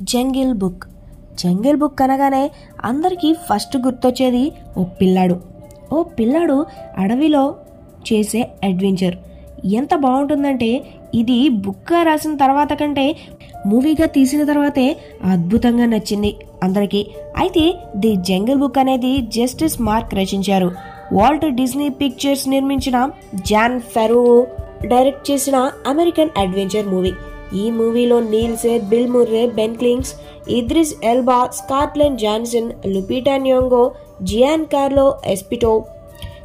Jungle book. Jungle book అనగానే అందరికీ first గుర్తొచ్చేది ఓ పిల్లాడు అడవిలో చేసే అడ్వెంచర్. ఎంత బాగుంటుందంటే ఇది బుక్గా రాసిన తర్వాత కంటే మూవీగా తీసిన తర్వాతే అద్భుతంగా నచ్చింది అందరికీ. అయితే ది జంగిల్ బుక్ అనేది జస్టిస్ మార్క్ రచించారు. వాల్ట్ డిస్నీ పిక్చర్స్ నిర్మించిన జాన్ ఫెరో డైరెక్ట్ చేసిన అమెరికన్ అడ్వెంచర్ మూవీ. ఈ మూవీలో Neel Sethi, Bill Murray, Ben Kingsley, Idris Elba, Scarlett Johansson, Lupita Nyongo, Giancarlo Esposito,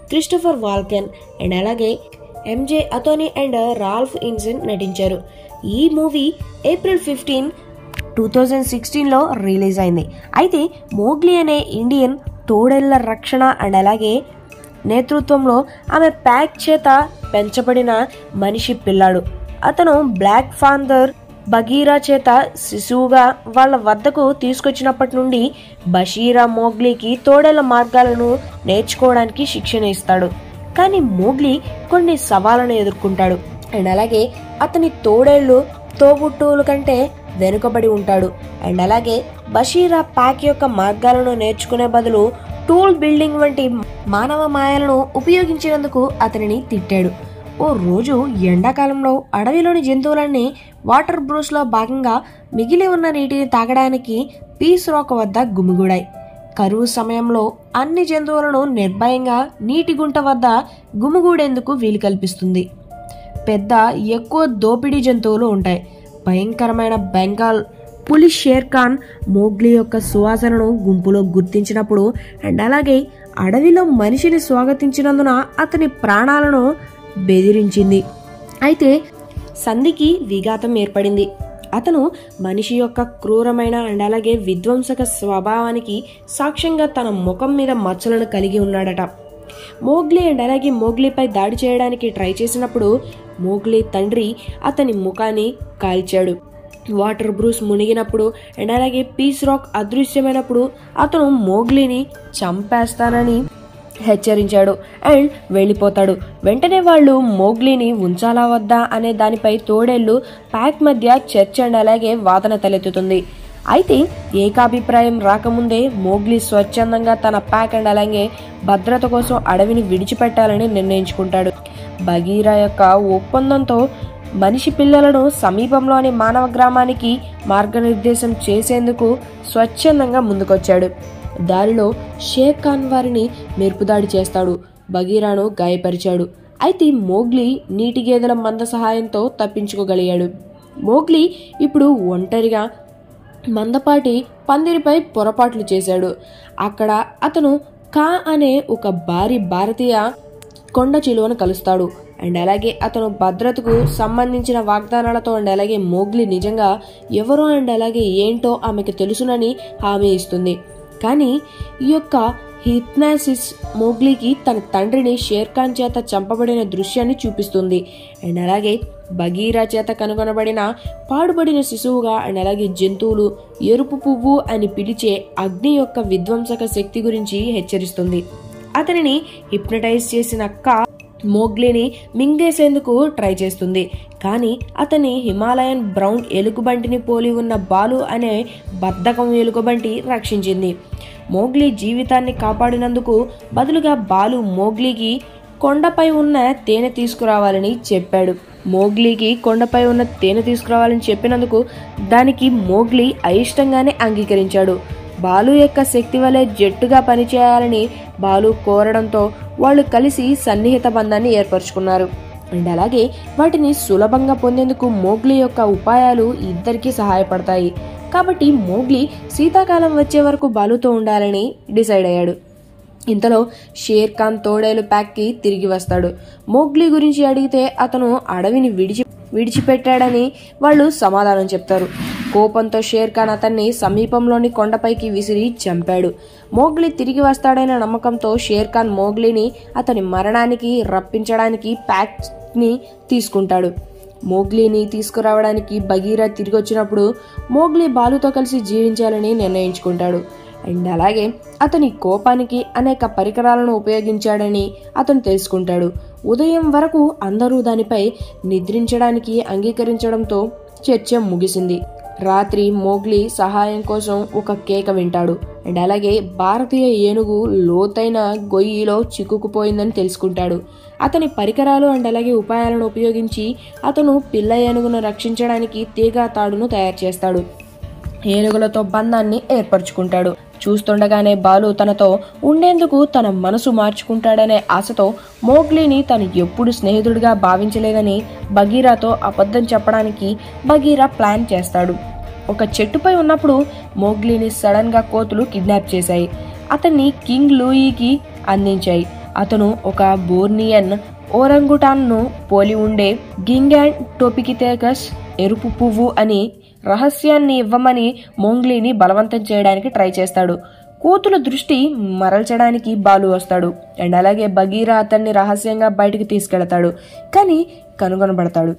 Christopher Walken and అలాగే Emjay Anthony and Ralph Ineson నటించారు. ఈ మూవీ ఏప్రిల్ 15, 2016లో రిలీజ్ అయింది. అయితే Mowgli అనే Indian తోడేళ్ల రక్షణ అండ్ అలాగే నేతృత్వంలో ఆమె ప్యాక్ చేత పెంచబడిన మనిషి పిల్లాడు. అతను బ్లాక్ ఫాందర్ బగీరా చేత శిశువుగా వాళ్ళ వద్దకు తీసుకొచ్చినప్పటి నుండి బషీరా మోగ్లీకి తోడేళ్ల మార్గాలను నేర్చుకోవడానికి శిక్షణ ఇస్తాడు. కానీ మోగ్లీ కొన్ని సవాళ్లను ఎదుర్కొంటాడు అండ్ అలాగే అతని తోడేళ్లు తోబుట్టువుల కంటే వెనుకబడి ఉంటాడు. అండ్ అలాగే బషీరా ప్యాక్ యొక్క మార్గాలను నేర్చుకునే బదులు టూల్ బిల్డింగ్ వంటి మానవ మాయలను ఉపయోగించినందుకు అతనిని తిట్టాడు. ఓ రోజు ఎండాకాలంలో అడవిలోని జంతువులన్నీ వాటర్ బ్రూస్ లో భాగంగా మిగిలి ఉన్న నీటిని తాగడానికి పీస్ రాక్ వద్ద గుమిగూడాయి. కరువు సమయంలో అన్ని జంతువులను నిర్భయంగా నీటి గుంట వద్ద గుమిగూడేందుకు వీలు కల్పిస్తుంది. ఎక్కువ దోపిడీ జంతువులు ఉంటాయి. భయంకరమైన బెంగాల్ పులి షేర్ ఖాన్ మోగ్లీ యొక్క సువాసనను గుంపులో గుర్తించినప్పుడు అండ్ అలాగే అడవిలో మనిషిని స్వాగతించినందున అతని ప్రాణాలను బెదిరించింది. అయితే సంధికి విఘాతం ఏర్పడింది. అతను మనిషి యొక్క క్రూరమైన అండ్ అలాగే విధ్వంసక స్వభావానికి సాక్ష్యంగా తన ముఖం మీద మచ్చలను కలిగి ఉన్నాడట. మోగ్లీ అండ్ అలాగే మోగ్లీపై దాడి చేయడానికి ట్రై చేసినప్పుడు మోగ్లీ తండ్రి అతని ముఖాన్ని కాల్చాడు. వాటర్ బ్రూస్ మునిగినప్పుడు అండ్ అలాగే పీస్ రాక్ అదృశ్యమైనప్పుడు అతను మోగ్లీని చంపేస్తానని హెచ్చరించాడు అండ్ వెళ్ళిపోతాడు. వెంటనే వాళ్ళు మోగ్లీని ఉంచాలా వద్దా అనే దానిపై తోడేళ్లు ప్యాక్ మధ్య చర్చ అండ్ అలాగే వాదన తలెత్తుతుంది. అయితే ఏకాభిప్రాయం రాకముందే మోగ్లీ స్వచ్ఛందంగా తన ప్యాక్ అండ్ అలాగే భద్రత కోసం అడవిని విడిచిపెట్టాలని నిర్ణయించుకుంటాడు. బగీరా యొక్క ఒప్పందంతో మనిషి పిల్లలను సమీపంలోని మానవ గ్రామానికి మార్గనిర్దేశం చేసేందుకు స్వచ్ఛందంగా ముందుకొచ్చాడు. దారిలో షేర్ ఖాన్ వారిని మెరుపుదాడి చేస్తాడు. బగీరాను గాయపరిచాడు. అయితే మోగ్లీ నీటి గేదెల మంద సహాయంతో తప్పించుకోగలిగాడు. మోగ్లీ ఇప్పుడు ఒంటరిగా మందపాటి పందిరిపై పొరపాట్లు చేశాడు. అక్కడ అతను కా అనే ఒక భారతీయ కొండ చిలువను కలుస్తాడు అండ్ అలాగే అతను భద్రతకు సంబంధించిన వాగ్దానాలతో అండ్ అలాగే మోగ్లీ నిజంగా ఎవరో అండ్ అలాగే ఏంటో ఆమెకు తెలుసునని హామీ ఇస్తుంది. కానీ ఈ యొక్క హిప్నాసిస్ మోగ్లీకి తన తండ్రిని షేర్ ఖాన్ చేత చంపబడిన దృశ్యాన్ని చూపిస్తుంది. అండ్ అలాగే బగీరా చేత కనుగొనబడిన పాడుబడిన శిశువుగా అండ్ అలాగే జంతువులు ఎరుపు పువ్వు అని పిలిచే అగ్ని యొక్క విధ్వంసక శక్తి గురించి హెచ్చరిస్తుంది. అతనిని హిప్నటైజ్ చేసిన కా మోగ్లీని మింగేసేందుకు ట్రై చేస్తుంది. కానీ అతని హిమాలయన్ బ్రౌన్ ఎలుగుబంటిని పోలి ఉన్న బాలు అనే బద్ధకం ఎలుగుబంటి రక్షించింది. మోగ్లీ జీవితాన్ని కాపాడినందుకు బదులుగా బాలు మోగ్లీకి కొండపై ఉన్న తేనె తీసుకురావాలని చెప్పాడు. మోగ్లీకి కొండపై ఉన్న తేనె తీసుకురావాలని చెప్పినందుకు దానికి మోగ్లీ అయిష్టంగానే అంగీకరించాడు. బాలు యొక్క శక్తి వలె జట్టుగా పనిచేయాలని బాలు కోరడంతో వాళ్ళు కలిసి సన్నిహిత బంధాన్ని ఏర్పరచుకున్నారు. అండ్ అలాగే వాటిని సులభంగా పొందేందుకు మోగ్లీ యొక్క ఉపాయాలు ఇద్దరికీ సహాయపడతాయి. కాబట్టి మోగ్లీ శీతాకాలం వచ్చే వరకు బాలుతో ఉండాలని డిసైడ్ అయ్యాడు. ఇంతలో షేర్ ఖాన్ తోడేలు ప్యాక్కి తిరిగి వస్తాడు. మోగ్లీ గురించి అడిగితే అతను అడవిని విడిచిపెట్టాడని వాళ్ళు సమాధానం చెప్తారు. కోపంతో షేర్ ఖాన్ అతన్ని సమీపంలోని కొండపైకి విసిరి చంపాడు. మోగ్లీ తిరిగి వస్తాడైన నమ్మకంతో షేర్ ఖాన్ మోగ్లీని అతని మరణానికి రప్పించడానికి ప్యాక్ ని తీసుకుంటాడు. మోగ్లీని తీసుకురావడానికి బగీరా తిరిగి వచ్చినప్పుడు మోగ్లీ బాలుతో కలిసి జీవించాలని నిర్ణయించుకుంటాడు. అండ్ అలాగే అతని కోపానికి అనేక పరికరాలను ఉపయోగించాడని అతను తెలుసుకుంటాడు. ఉదయం వరకు అందరూ దానిపై నిద్రించడానికి అంగీకరించడంతో చర్చ ముగిసింది. రాత్రి మోగ్లీ సహాయం కోసం ఒక కేక వింటాడు. అండ్ అలాగే భారతీయ ఏనుగు లోతైన గొయ్యిలో చిక్కుకుపోయిందని తెలుసుకుంటాడు. అతని పరికరాలు అండ్ అలాగే ఉపాయాలను ఉపయోగించి అతను పిల్ల ఏనుగును రక్షించడానికి తీగ తాడును తయారు చేస్తాడు. ఏనుగులతో బంధాన్ని ఏర్పరచుకుంటాడు. చూస్తుండగానే బాలు తనతో ఉండేందుకు తన మనసు మార్చుకుంటాడనే ఆశతో మోగ్లీని తను ఎప్పుడు స్నేహితుడిగా భావించలేదని బగీరాతో అబద్ధం చెప్పడానికి బగీరా ప్లాన్ చేస్తాడు. ఒక చెట్టుపై ఉన్నప్పుడు మోగ్లీని సడన్ గా కోతులు కిడ్నాప్ చేశాయి. అతన్ని కింగ్ లూయికి అందించాయి. అతను ఒక బోర్నియన్ ఓరంగుటాన్ను పోలి ఉండే గింగాండ్ టోపికిథెకస్ ఎరుపు పువ్వు అని రహస్యాన్ని ఇవ్వమని మోగ్లీని బలవంతం చేయడానికి ట్రై చేస్తాడు. కోతుల దృష్టి మరల్చడానికి బాలు వస్తాడు. అండ్ అలాగే బగీరా అతన్ని రహస్యంగా బయటికి తీసుకెళ్తాడు. కానీ కనుగొనబడతాడు.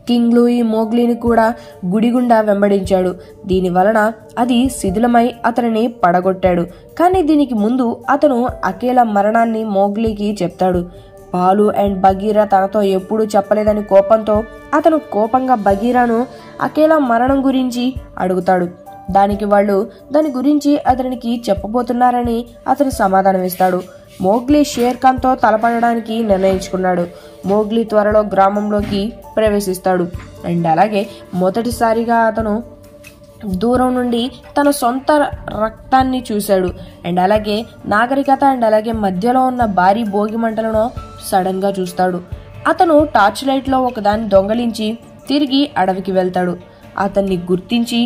కింగ్ లూయి మోగ్లీని కూడా గుడి గుండా వెంబడించాడు. దీని వలన అది శిథిలమై అతనిని పడగొట్టాడు. కానీ దీనికి ముందు అతను అకేలా మరణాన్ని మోగ్లీకి చెప్తాడు. బాలు అండ్ బగీరా తనతో ఎప్పుడూ చెప్పలేదని కోపంతో అతను కోపంగా బగీరాను అకేలా మరణం గురించి అడుగుతాడు. దానికి వాళ్ళు దాని గురించి అతనికి చెప్పబోతున్నారని అతను సమాధానం ఇస్తాడు. మోగ్లీ షేర్ ఖాన్ తో తలపడడానికి నిర్ణయించుకున్నాడు. మోగ్లీ త్వరలో గ్రామంలోకి ప్రవేశిస్తాడు. అండ్ అలాగే మొదటిసారిగా అతను దూరం నుండి తన సొంత రక్తాన్ని చూశాడు. అండ్ అలాగే నాగరికత అండ్ అలాగే మధ్యలో ఉన్న భారీ భోగి మంటలను సడన్ గా చూస్తాడు. అతను టార్చ్ లైట్ లో ఒకదాన్ని దొంగలించి తిరిగి అడవికి వెళ్తాడు. అతన్ని గుర్తించి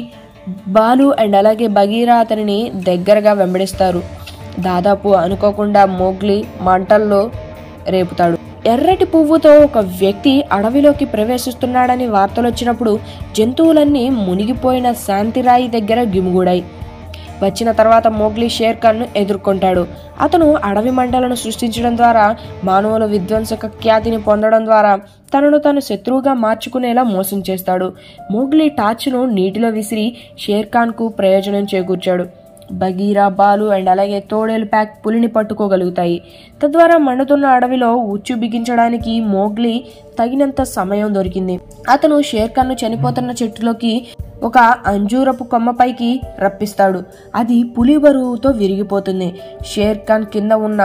బాలు అండ్ అలాగే బగీరా అతనిని దగ్గరగా వెంబడిస్తారు. దాదాపు అనుకోకుండా మోగ్లీ మంటల్లో రేపుతాడు. ఎర్రటి పువ్వుతో ఒక వ్యక్తి అడవిలోకి ప్రవేశిస్తున్నాడని వార్తలు వచ్చినప్పుడు జంతువులన్నీ మునిగిపోయిన శాంతిరాయి దగ్గర గిముగుడాయి. వచ్చిన తర్వాత మోగ్లీ షేర్ ఖాన్ ను ఎదుర్కొంటాడు. అతను అడవి మంటలను సృష్టించడం ద్వారా మానవుల విధ్వంసక ఖ్యాతిని పొందడం ద్వారా తనను తాను శత్రువుగా మార్చుకునేలా మోసం చేస్తాడు. మోగ్లీ టార్చ్ను నీటిలో విసిరి షేర్ ఖాన్ కు ప్రయోజనం చేకూర్చాడు. బగీరా, బాలు అండ్ అలాగే తోడేలు ప్యాక్ పులిని పట్టుకోగలుగుతాయి. తద్వారా మండుతున్న అడవిలో ఉచ్చు బిగించడానికి మోగ్లీ తగినంత సమయం దొరికింది. అతను షేర్ ఖాన్ ను చనిపోతున్న చెట్టులోకి ఒక అంజూరపు కొమ్మపైకి రప్పిస్తాడు. అది పులి బరువుతో విరిగిపోతుంది. షేర్ ఖాన్ కింద ఉన్న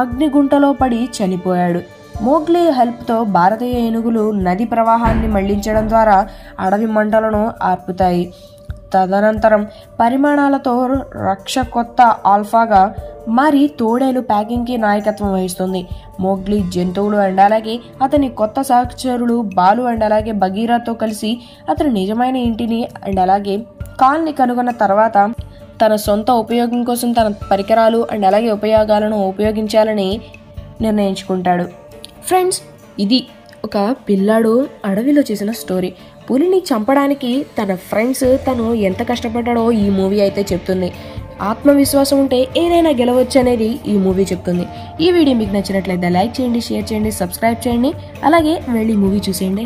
అగ్నిగుంటలో పడి చనిపోయాడు. మోగ్లీ హెల్ప్తో భారతీయ ఏనుగులు నది ప్రవాహాన్ని మళ్లించడం ద్వారా అడవి మంటలను ఆర్పుతాయి. తదనంతరం పరిమాణాలతో రక్ష కొత్త ఆల్ఫాగా మారి తోడేలు ప్యాకింగ్కి నాయకత్వం వహిస్తుంది. మోగ్లీ జంతువులు అండ్ అలాగే అతని కొత్త సహచరులు బాలు అండ్ అలాగే బగీరాతో కలిసి అతని నిజమైన ఇంటిని అండ్ అలాగే కాల్ని కనుగొన్న తర్వాత తన సొంత ఉపయోగం కోసం తన పరికరాలు అండ్ అలాగే ఉపయోగాలను ఉపయోగించాలని నిర్ణయించుకుంటాడు. ఫ్రెండ్స్, ఇది ఒక పిల్లాడు అడవిలో చేసిన స్టోరీ. పులిని చంపడానికి తన ఫ్రెండ్స్ తను ఎంత కష్టపడ్డాడో ఈ మూవీ అయితే చెప్తుంది. ఆత్మవిశ్వాసం ఉంటే ఏదైనా గెలవచ్చు అనేది ఈ మూవీ చెప్తుంది. ఈ వీడియో మీకు నచ్చినట్లయితే లైక్ చేయండి, షేర్ చేయండి, సబ్స్క్రైబ్ చేయండి. అలాగే వెళ్ళి మూవీ చూసేయండి.